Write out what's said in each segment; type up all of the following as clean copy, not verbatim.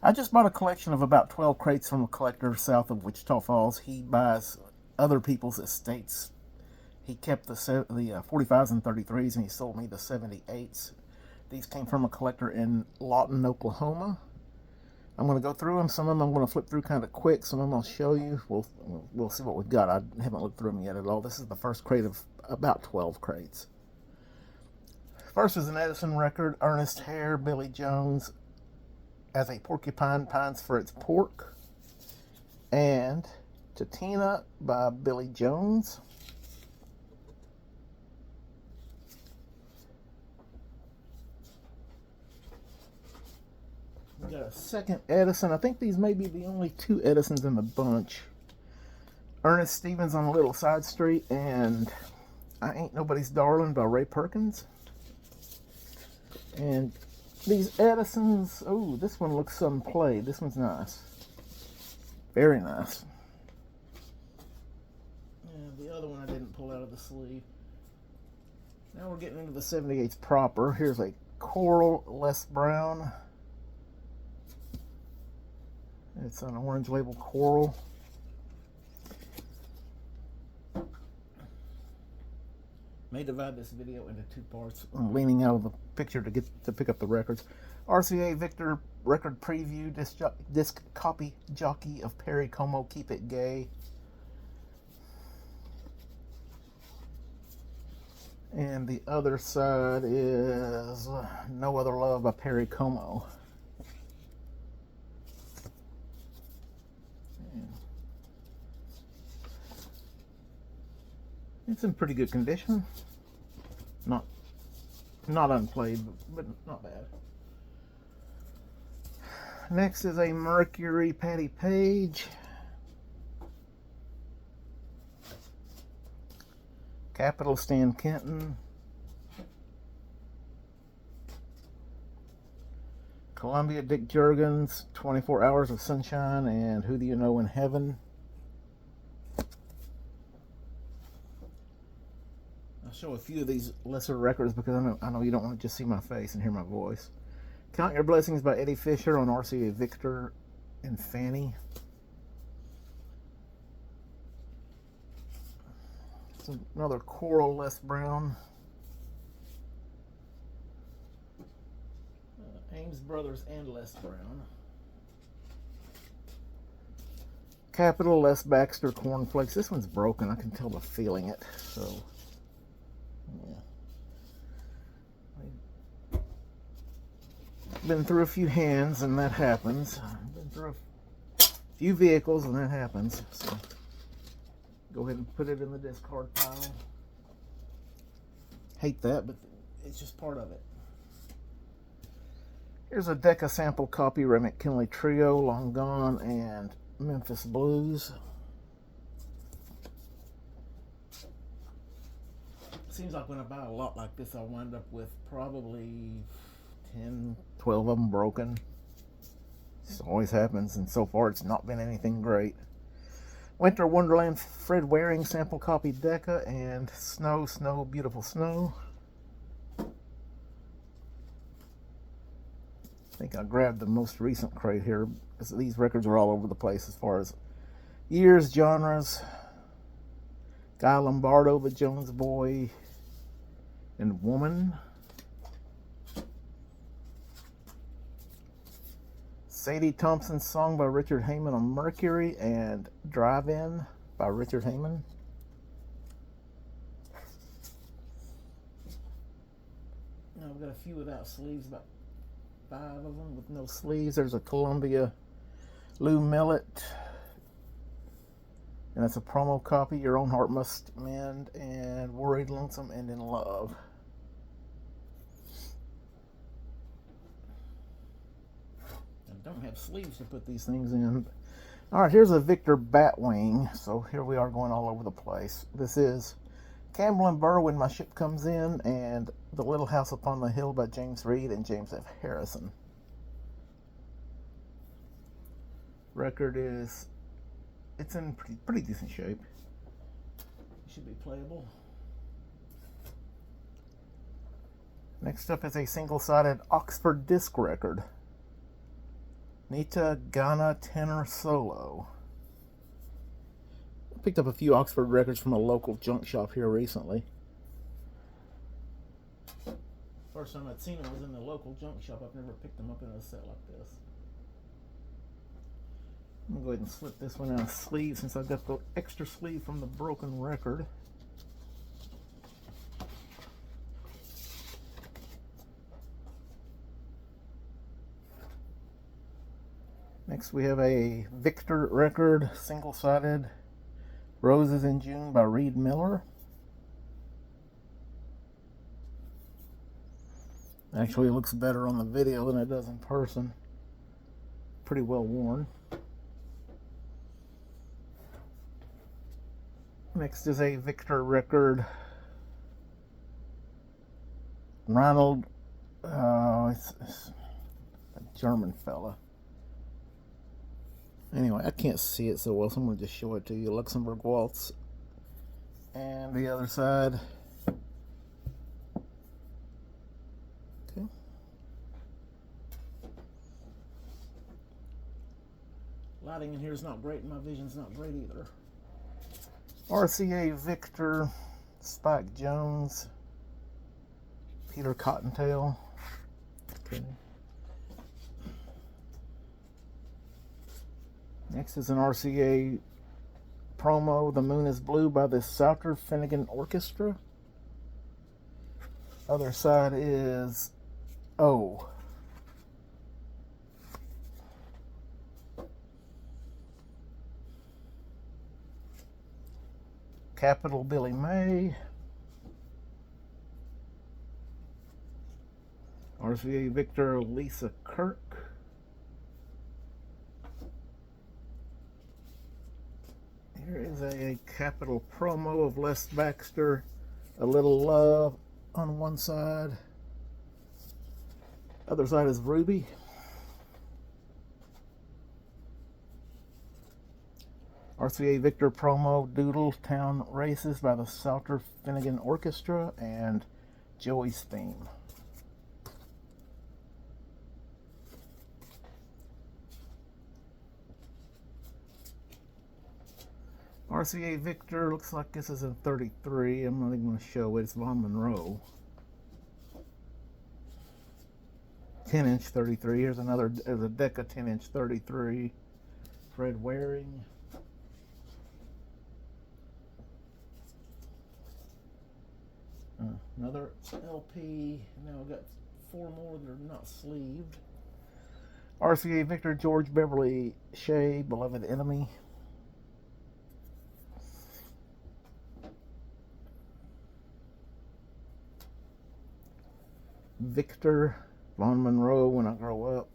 I just bought a collection of about 12 crates from a collector south of Wichita Falls. He buys other people's estates. He kept the 45s and 33s, and he sold me the 78s. These came from a collector in Lawton, Oklahoma. I'm going to go through them. Some of them I'm going to flip through kind of quick. Some of them I'll show you. We'll see what we've got. I haven't looked through them yet at all. This is the first crate of about 12 crates. First is an Edison record, Ernest Hare, Billy Jones, As a Porcupine Pines for Its Pork, and Tatina by Billy Jones. We got a second Edison. I think these may be the only two Edisons in the bunch. Ernest Stevens on a Little Side Street and I Ain't Nobody's Darling by Ray Perkins. And these Edisons, oh, this one looks some played. This one's nice. Very nice. And the other one I didn't pull out of the sleeve. Now we're getting into the 78s proper. Here's a Coral Les Brown. It's an orange label Coral. May divide this video into two parts. I'm leaning out of the picture to pick up the records. RCA Victor record preview, disc copy jockey of Perry Como, Keep It Gay. And the other side is No Other Love by Perry Como. It's in pretty good condition. Not unplayed, but not bad. Next is a Mercury Patty Page. Capital Stan Kenton. Columbia Dick Jurgens, 24 Hours of Sunshine, and Who Do You Know in Heaven. I'll show a few of these lesser records because I know you don't want to just see my face and hear my voice. Count Your Blessings by Eddie Fisher on RCA Victor and Fanny. It's another Coral Les Brown. Ames Brothers and Les Brown. Capital Les Baxter Cornflakes. This one's broken. I can tell by feeling it. So, yeah. Been through a few hands and that happens. Been through a few vehicles and that happens. So, go ahead and put it in the discard pile. Hate that, but it's just part of it. Here's a Decca sample copy, Ray McKinley Trio, Long Gone, and Memphis Blues. Seems like when I buy a lot like this, I'll wind up with probably 10, 12 of them broken. This always happens, and so far it's not been anything great. Winter Wonderland, Fred Waring sample copy Decca, and Snow, Snow, Beautiful Snow. I think I grabbed the most recent crate here. These records are all over the place as far as years, genres. Guy Lombardo, The Jones Boy, and Woman. Sadie Thompson's Song by Richard Heyman on Mercury, and Drive-In by Richard Heyman. Now I've got a few without sleeves, about 5 of them with no sleeves. There's a Columbia Lou Millet, and that's a promo copy. Your Own Heart Must Mend, and Worried, Lonesome, and In Love. I don't have sleeves to put these things in. All right, here's a Victor Batwing. So here we are going all over the place. This is Campbell and Burr, When My Ship Comes In, and The Little House Upon the Hill by James Reed and James F. Harrison. Record is, it's in pretty decent shape. It should be playable. Next up is a single-sided Oxford disc record. Nita Ghana tenor solo. I picked up a few Oxford records from a local junk shop here recently. First time I'd seen them was in the local junk shop. I've never picked them up in a set like this. I'm going to go ahead and slip this one out of sleeve since I've got the extra sleeve from the broken record. Next we have a Victor record, single-sided, Roses in June by Reed Miller. Actually, it looks better on the video than it does in person. Pretty well worn. Next is a Victor record. Ronald, it's a German fella. Anyway, I can't see it so well, so I'm going to just show it to you. Luxembourg Waltz. And the other side. Okay. Lighting in here is not great, and my vision's not great either. RCA Victor, Spike Jones, Peter Cottontail. Okay. Next is an RCA promo, The Moon is Blue by the Souter Finnegan Orchestra. Other side is O. Capital Billy May. RCA Victor Lisa Kirk. Here is a Capital promo of Les Baxter, A Little Love on one side. Other side is Ruby. RCA Victor promo, Doodletown Races by the Souter Finnegan Orchestra, and Joey's Theme. RCA Victor, looks like this is a 33. I'm not even going to show it. It's Von Monroe. 10-inch 33. There's a Decca 10-inch 33. Fred Waring. Another LP. Now I've got 4 more that are not sleeved. RCA Victor, George Beverly Shea, Beloved Enemy. Victor, Von Monroe, When I Grow Up,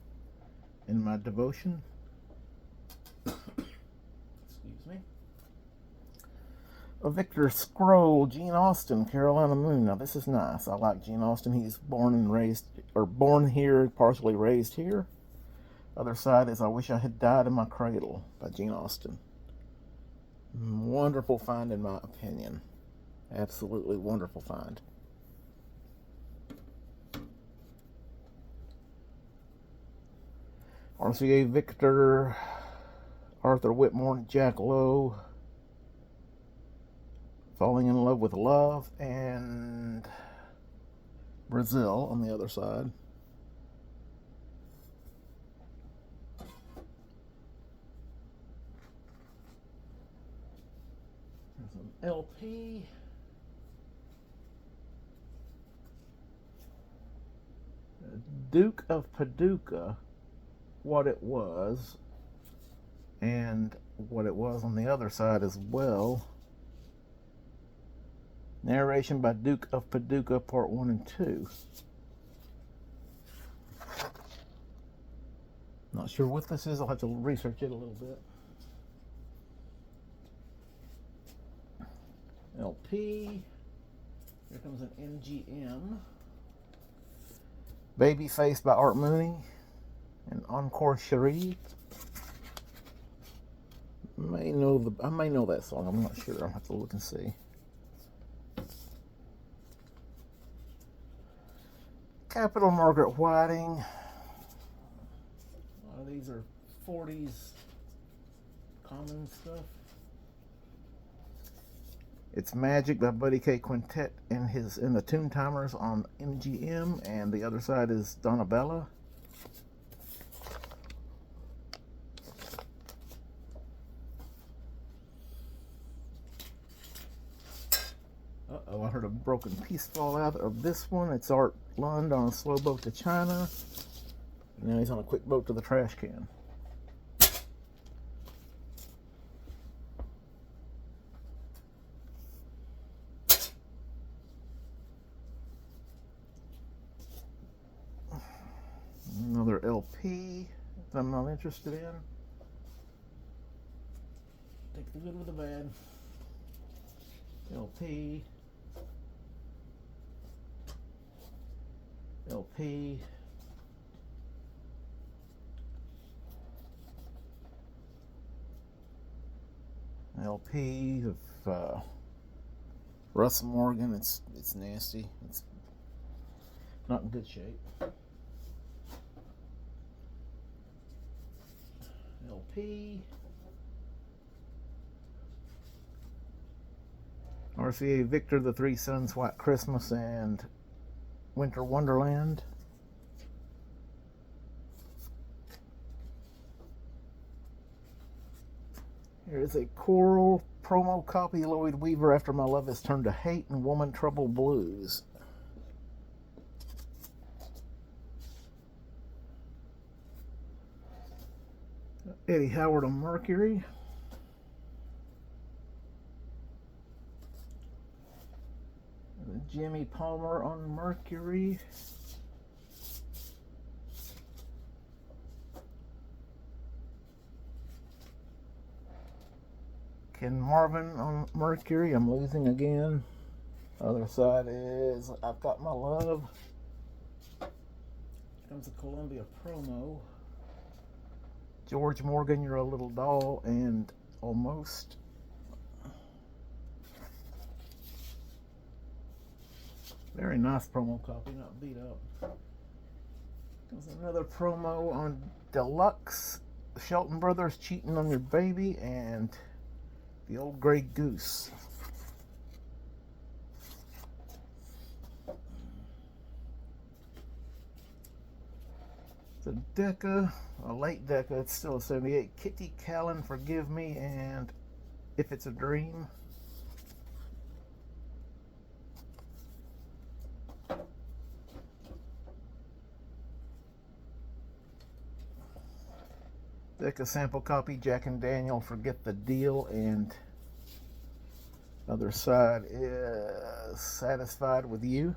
In My Devotion. Excuse me. A Victor Scroll, Gene Austin, Carolina Moon. Now this is nice. I like Gene Austin. He's born here, partially raised here. Other side is I Wish I Had Died in My Cradle by Gene Austin. Wonderful find in my opinion. Absolutely wonderful find. RCA Victor, Arthur Whitmore, Jack Lowe, Falling in Love with Love, and Brazil on the other side. There's an LP. Duke of Paducah, What It Was, and What It Was on the other side as well. Narration by Duke of Paducah, Part 1 and 2. Not sure what this is. I'll have to research it a little bit. LP. Here comes an MGM. Babyface by Art Mooney. And Encore Cherie. I may know that song. I'm not sure. I'll have to look and see. Capital Margaret Whiting. These are 40s common stuff. It's Magic by Buddy K Quintet in the Tune Timers on MGM, and the other side is Donabella. Uh-oh, I heard a broken piece fall out of this one. It's Art Lund on a slow boat to China. Now he's on a quick boat to the trash can. Another LP that I'm not interested in. Take the good with the bad. LP. LP. LP of Russ Morgan. It's nasty. It's not in good shape. LP. RCA Victor, The Three Sons, White Christmas, and Winter Wonderland. Here's a Coral promo copy, Lloyd Weaver, After My Love Has Turned to Hate, and Woman Trouble Blues. Eddie Howard on Mercury. Jimmy Palmer on Mercury. Ken Marvin on Mercury. I'm losing again. Other side is I've Got My Love. Here comes a Columbia promo. George Morgan, You're a Little Doll, and Almost. Very nice promo copy, not beat up. There's another promo on Deluxe, Shelton Brothers, Cheating on Your Baby, and The Old Grey Goose. It's a Decca, a late Decca, it's still a 78. Kitty Callan, Forgive Me, and If It's a Dream. Decca sample copy, Jack and Daniel, Forget the Deal, and other side is Satisfied with You.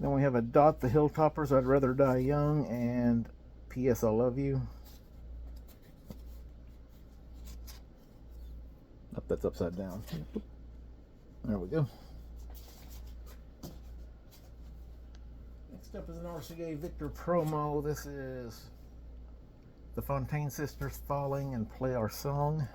Then we have a Dot, The Hilltoppers, I'd Rather Die Young, and P.S. I Love You. Oh, that's upside down. There we go. Next up is an RCA Victor promo. This is the Fontaine Sisters, Falling and Play Our Song.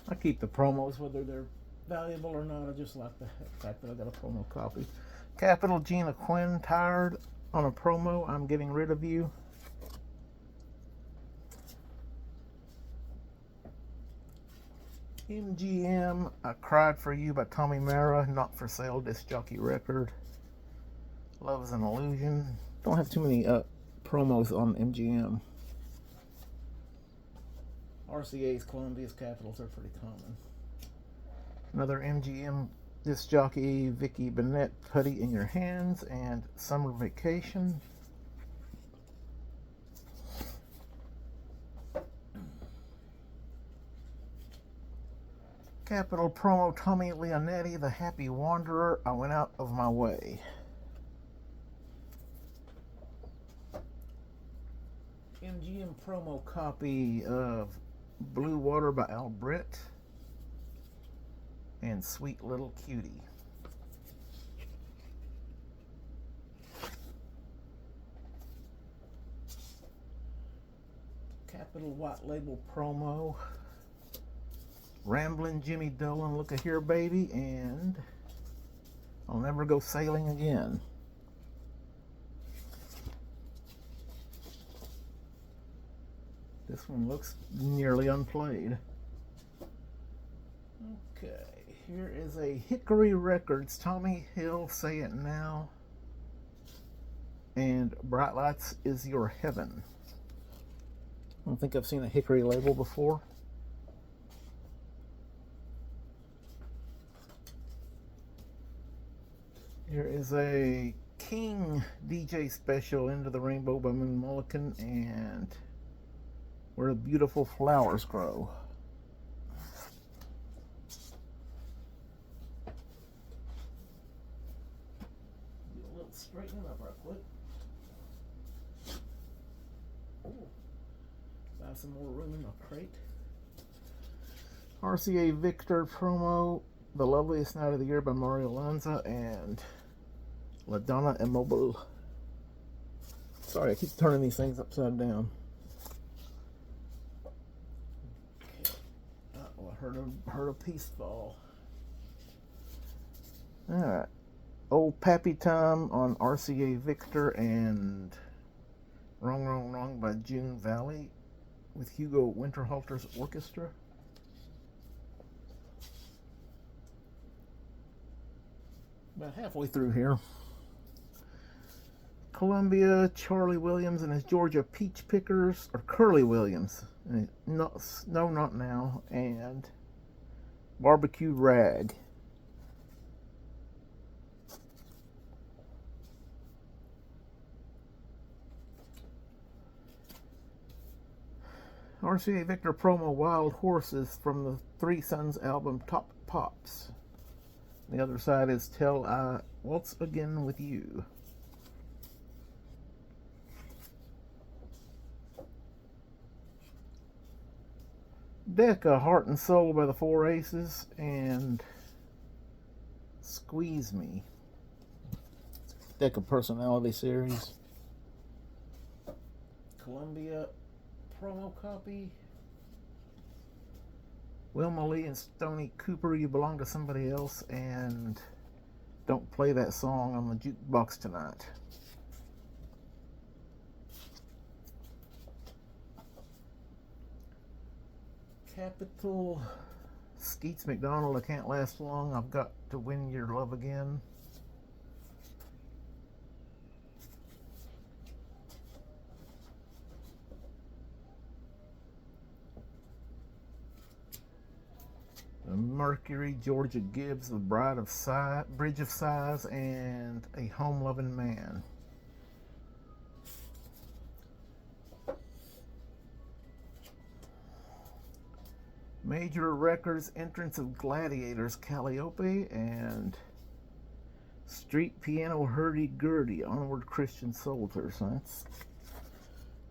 I keep the promos whether they're valuable or not. I just like the fact that I got a promo copy. Capital, Gina Quinn, Tired on a promo, I'm Getting Rid of You. MGM, I Cried for You by Tommy Mara, Not for Sale disc jockey record. Love is an Illusion. Don't have too many promos on MGM. RCA's, Columbia's, Capitals are pretty common. Another MGM disc jockey, Vicky Bennett, Putty in Your Hands, and Summer Vacation. Capital promo, Tommy Leonetti, The Happy Wanderer, I Went Out of My Way. MGM promo copy of Blue Water by Al Britt and Sweet Little Cutie. Capital White Label promo, Ramblin' Jimmy Dolan, Look a Here Baby, and I'll Never Go Sailing Again. This one looks nearly unplayed. Okay, here is a Hickory Records, Tommy Hill, Say It Now, and Bright Lights Is Your Heaven. I don't think I've seen a Hickory label before. Here is a King DJ special, Into the Rainbow by Moon Mullican, and Where the Beautiful Flowers Grow. Do a little straightening up real quick. Oh, buy some more room in my crate. RCA Victor promo, The Loveliest Night of the Year by Mario Lanza, and La Donna Immobile. Sorry, I keep turning these things upside down. Okay. Oh, I heard a piece fall. Alright. Old Pappy Time on RCA Victor, and Wrong, Wrong, Wrong by June Valley with Hugo Winterhalter's orchestra. About halfway through here. Columbia, Charlie Williams and his Georgia Peach Pickers, or Curly Williams, no, not now, and Barbecue Rag. RCA Victor promo, Wild Horses from the Three Sons album Top Pops. The other side is Till I Waltz Again With You. Decca, Heart and Soul by the Four Aces, and Squeeze Me. Decca Personality Series. Columbia promo copy. Wilma Lee and Stoney Cooper, You Belong to Somebody Else, and Don't Play That Song on the Jukebox Tonight. Capitol, Skeets McDonald, I Can't Last Long, I've Got to Win Your Love Again. The Mercury, Georgia Gibbs, The Bride of Bridge of Sighs, and A Home Loving Man. Major Records, Entrance of Gladiators, Calliope, and Street Piano Hurdy-Gurdy, Onward Christian Soldiers. So that's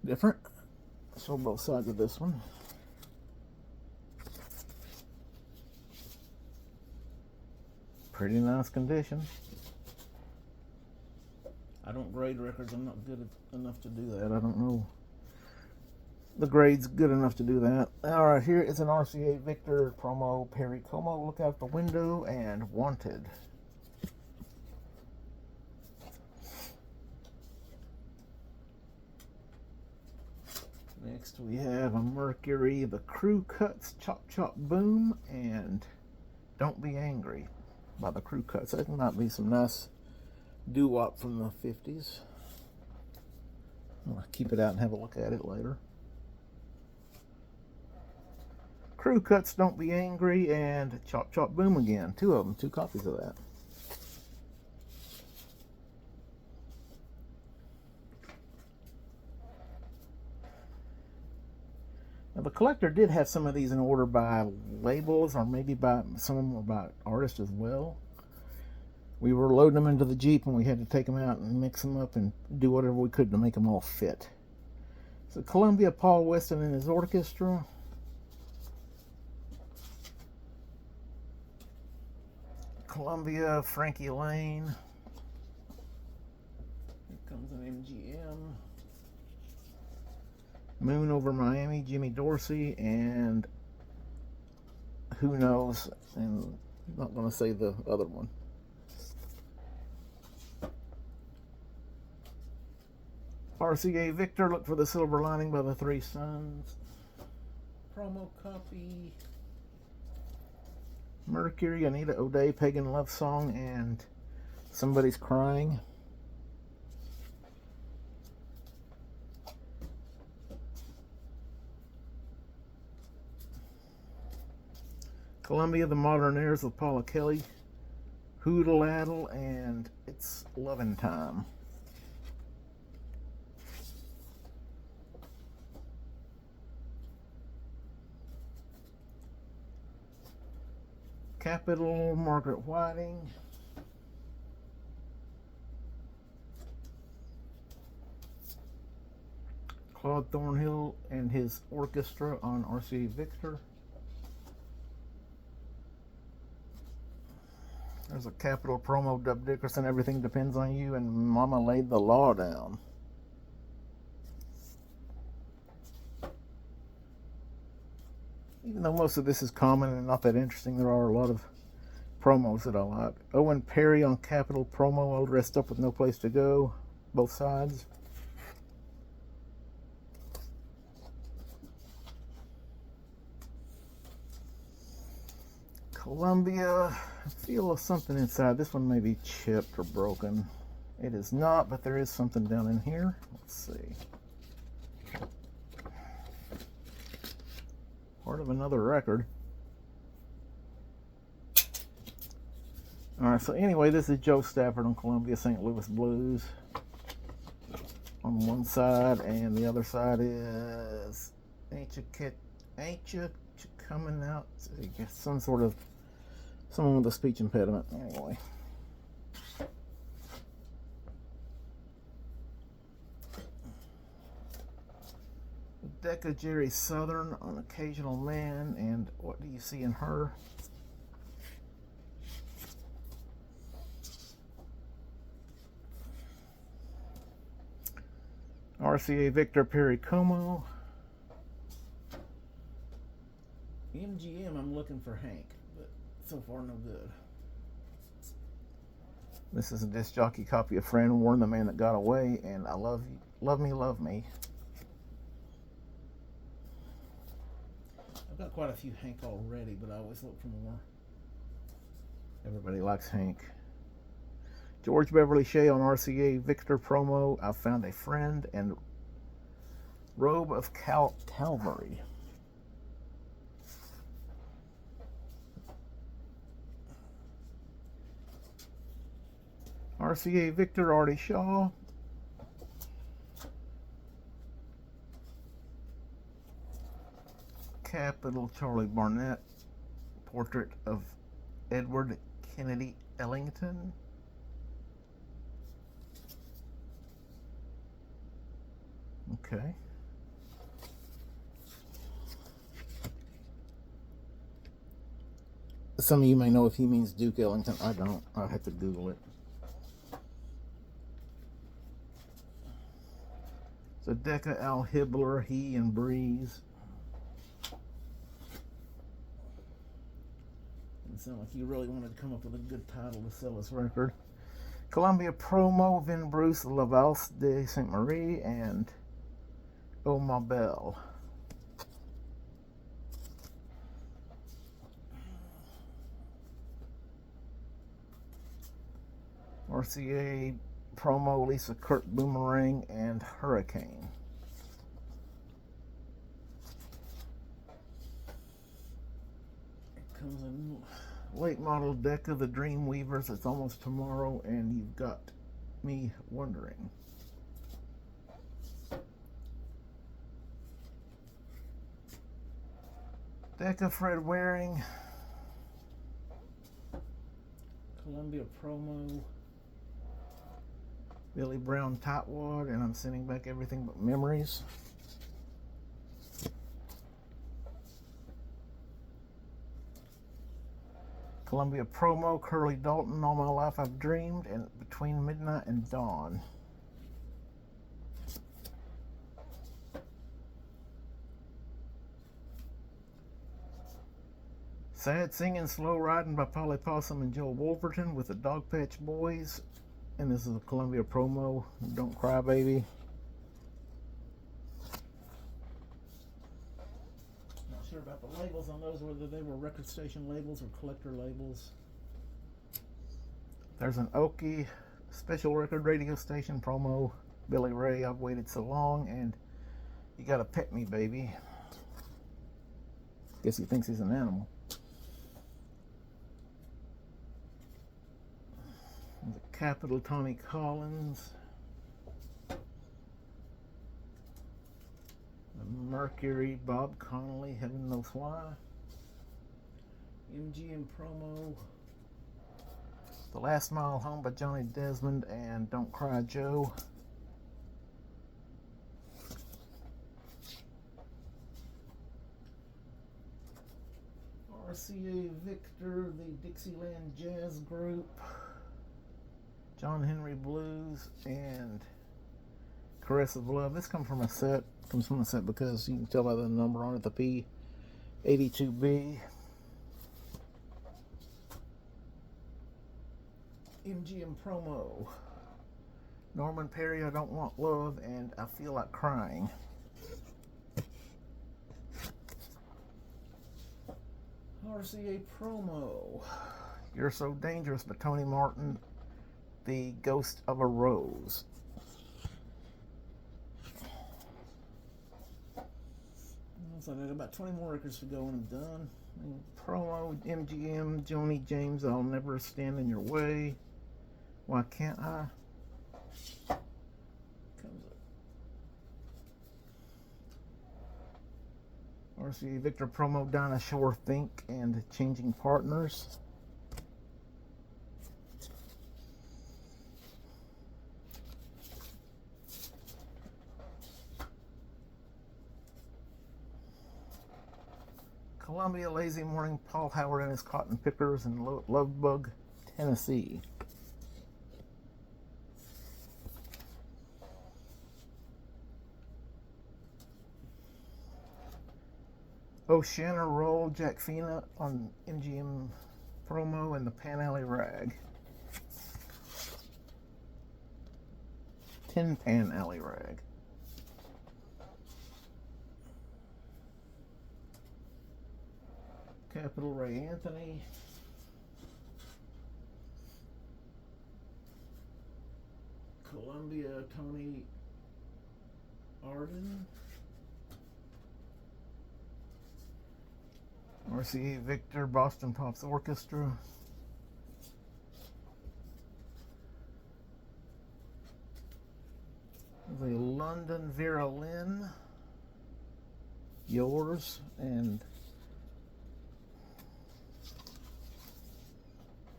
different. Show both sides of this one. Pretty nice condition. I don't grade records. I'm not good enough to do that. I don't know. The grade's good enough to do that. Alright, here is an RCA Victor promo, Perry Como, Look Out the Window, and Wanted. Next we have a Mercury, The Crew Cuts, Chop Chop Boom, and Don't Be Angry by the Crew Cuts. That might be some nice doo-wop from the 50s. I'll keep it out and have a look at it later. Crew Cuts, Don't Be Angry, and Chop Chop Boom again. Two of them, two copies of that. Now, the collector did have some of these in order by labels, or maybe by some of them were by artists as well. We were loading them into the Jeep and we had to take them out and mix them up and do whatever we could to make them all fit. So Columbia, Paul Weston and his orchestra. Columbia, Frankie Lane. Here comes an MGM. Moon Over Miami, Jimmy Dorsey, and Who Knows, and I'm not going to say the other one. RCA Victor, Look for the Silver Lining by the Three Sons. Promo copy. Mercury, Anita O'Day, Pagan Love Song, and Somebody's Crying. Columbia, The Modern Airs with Paula Kelly, Hoodle Addle, and It's Lovin' Time. Capital, Margaret Whiting. Claude Thornhill and his orchestra on RCA Victor. There's a Capitol promo, Dub Dickerson, Everything Depends on You, and Mama Laid the Law Down. Even though most of this is common and not that interesting, there are a lot of promos that I like. Owen Perry on Capitol promo, All Dressed Up with No Place to Go, both sides. Columbia, I feel something inside. This one may be chipped or broken. It is not, but there is something down in here. Let's see. Part of another record. Alright, so anyway, this is Joe Stafford on Columbia St. Louis Blues on one side, and the other side is Ain't You Coming Out? I guess someone with a speech impediment. Anyway. Decca Jerry Southern on Occasional Man, and What Do You See in Her? RCA Victor Perry Como. MGM, I'm looking for Hank, but so far no good. This is a disc jockey copy of Fran Warren, The Man That Got Away, and I Love You, Love Me, Love Me. I've got quite a few Hank already, but I always look for more. Everybody likes Hank. George Beverly Shea on RCA Victor promo, I Found a Friend, and Robe of Calvary. RCA Victor Artie Shaw. Capital Charlie Barnett, Portrait of Edward Kennedy Ellington. Okay. Some of you may know if he means Duke Ellington. I don't. I'll have to Google it. So Decca Al Hibbler, He and Breeze. It sounded like you really wanted to come up with a good title to sell this record. Columbia promo, Vin Bruce, La Valse de Saint Marie, and Oh Ma Belle. RCA promo, Lisa Kurt Boomerang, and Hurricane. It comes in late model Decca, The Dream Weavers, It's Almost Tomorrow, and You've Got Me Wondering. Decca Fred Waring. Columbia promo, Billy Brown Tightwad, and I'm Sending Back Everything But Memories. Columbia promo, Curly Dalton, All My Life I've Dreamed, and Between Midnight and Dawn. Sad Singing, Slow Riding by Polly Possum and Joel Wolverton with the Dog Patch Boys. And this is a Columbia promo. Don't Cry Baby. Not sure about the labels on those, whether they were record station labels or collector labels. There's an Okie special record radio station promo. Billy Ray, I've Waited So Long, and You Gotta Pet Me Baby. Guess he thinks he's an animal. The Capitol, Tony Collins. The Mercury, Bob Connolly, Heaven Knows Why. MGM promo. The Last Mile Home by Johnny Desmond and Don't Cry Joe. RCA Victor, the Dixieland Jazz Group. John Henry Blues and Caress of Love. This comes from a set because you can tell by the number on it, the P82B. MGM promo. Norman Perry, I Don't Want Love, and I Feel Like Crying. RCA promo. You're So Dangerous by Tony Martin. The Ghost of a Rose. Looks like I got about 20 more records to go and I'm done. And promo, MGM, Joni James, I'll Never Stand in Your Way. Why Can't I? Comes up. RCA Victor promo, Dinah Shore, Think, and Changing Partners. Columbia, Lazy Morning, Paul Howard and His Cotton Pickers, and Lovebug, Tennessee. Oceana Roll, Jack Fina on MGM promo, and the Pan Alley Rag. Tin Pan Alley Rag. Capital, Ray Anthony. Columbia, Tony Arden. RCA Victor, Boston Pops Orchestra. The London Vera Lynn. Yours, and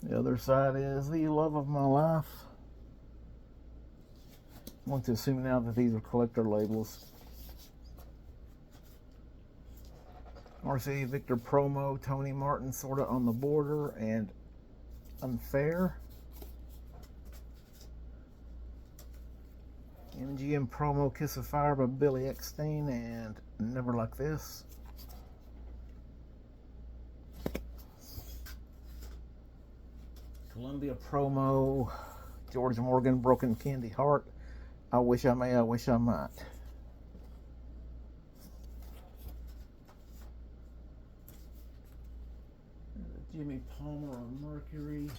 the other side is The Love of My Life. I want to assume now that these are collector labels. RCA Victor promo, Tony Martin, Sorta on the Border, and Unfair. MGM promo, Kiss of Fire by Billy Eckstein, and Never Like This. Columbia promo, George Morgan, Broken Candy Heart, I Wish I May, I Wish I Might. Jimmy Palmer on Mercury.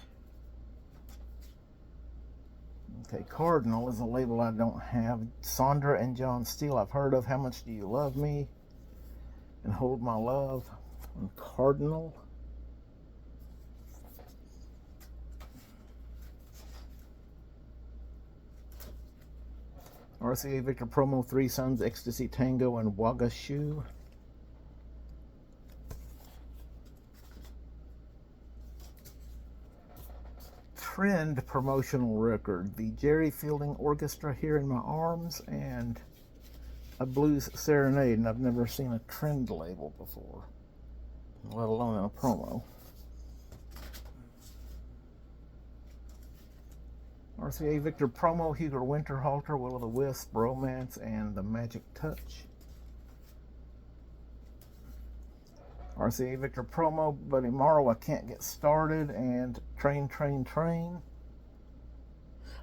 Okay, Cardinal is a label I don't have. Sondra and John Steele I've heard of. How Much Do You Love Me? And Hold My Love on Cardinal. RCA Victor promo, Three Sons, Ecstasy Tango, and Wagashu. Trend promotional record, the Jerry Fielding Orchestra, Here in My Arms, and a Blues Serenade. And I've never seen a Trend label before, let alone in a promo. RCA Victor promo, Hugo Winterhalter, Will o' the Wisp, Romance, and The Magic Touch. RCA Victor promo, Buddy Morrow, I Can't Get Started, and Train, Train, Train.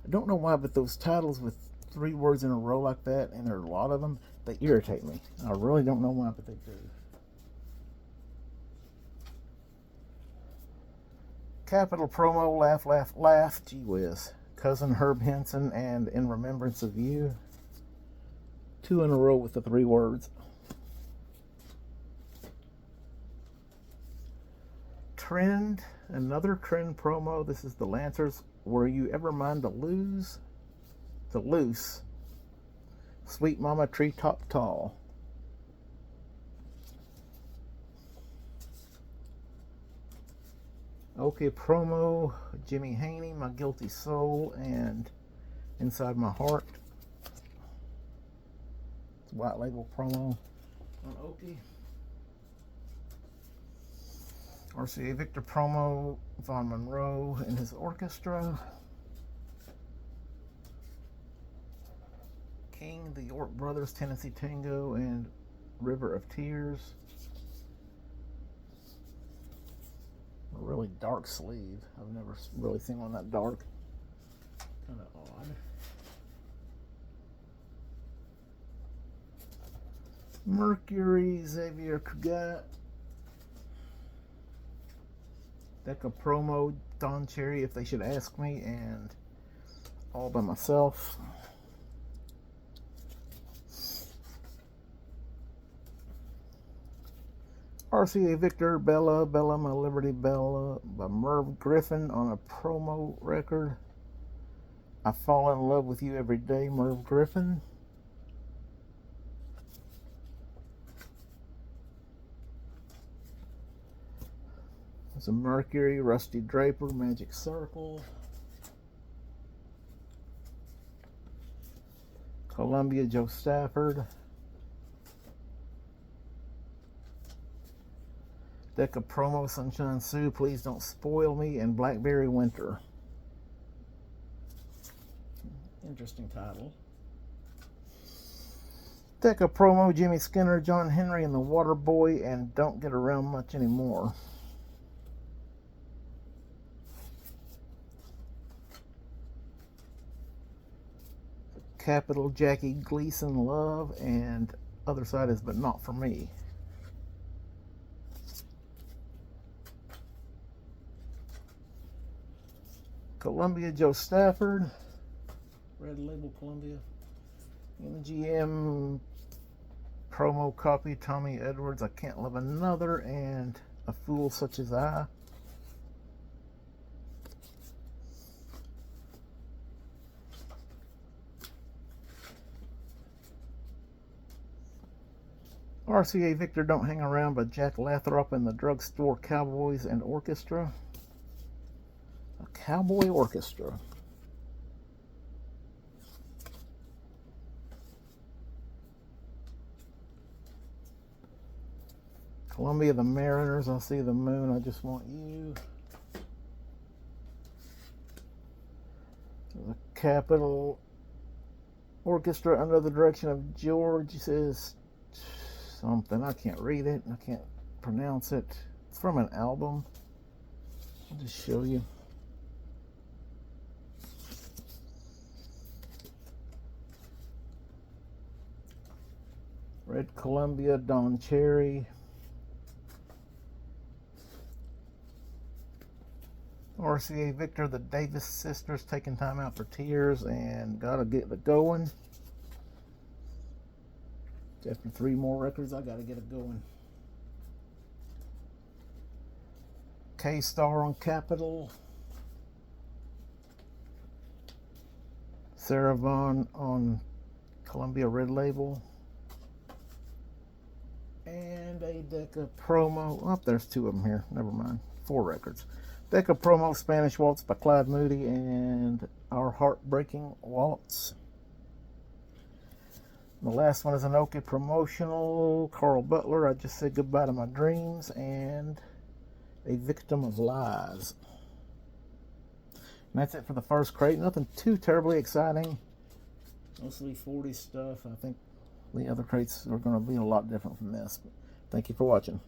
I don't know why, but those titles with 3 words in a row like that, and there are a lot of them, they irritate me. I really don't know why, but they do. Capital promo, Laugh, Laugh, Laugh, gee whiz. Cousin Herb Henson and In Remembrance of You. 2 in a row with the 3 words. Trend, another Trend promo. This is the Lancers. Were You Ever Mine to Lose? To Loose. Sweet Mama Treetop Tall. Okay promo, Jimmy Haney, My Guilty Soul, and Inside My Heart. It's a white label promo on Okie. RCA Victor promo, Von Monroe and his orchestra. King, the York Brothers, Tennessee Tango, and River of Tears. A really dark sleeve. I've never really seen one that dark. Kind of odd. Mercury, Xavier Cugat. Deca promo, Don Cherry, If They Should Ask Me, and All By Myself. RCA Victor, Bella, Bella, My Liberty Bella, by Merv Griffin on a promo record. I Fall in Love with You Every Day, Merv Griffin. There's a Mercury, Rusty Draper, Magic Circle. Columbia, Joe Stafford. Deca promo, Sunshine Sue, Please Don't Spoil Me, and Blackberry Winter. Interesting title. Deca promo, Jimmy Skinner, John Henry, and the Water Boy, and Don't Get Around Much Anymore. Capital, Jackie Gleason, Love, and Other Side Is But Not For Me. Columbia, Joe Stafford. Red label Columbia. MGM promo copy, Tommy Edwards, I Can't Love Another, and A Fool Such As I. RCA Victor, Don't Hang Around, by Jack Lathrop and the Drugstore Cowboys and Orchestra. A cowboy orchestra. Columbia, the Mariners, I See the Moon, I Just Want You. The Capitol Orchestra, Under the Direction of George, says something. I can't read it. I can't pronounce it. It's from an album. I'll just show you. Red Columbia, Don Cherry. RCA Victor, the Davis Sisters, Taking Time Out for Tears, and Gotta Get It Going. After 3 more records, I gotta get it going. K-Star on Capitol. Sarah Vaughan on Columbia Red Label. And a Deca promo. Oh, there's 2 of them here. Never mind. 4 records. Deca promo, Spanish Waltz by Clyde Moody, and Our Heartbreaking Waltz. The last one is an Okie promotional, Carl Butler, I Just Said Goodbye to My Dreams, and A Victim of Lies. And that's it for the first crate. Nothing too terribly exciting. Mostly 40 stuff. I think the other crates are going to be a lot different from this. But thank you for watching.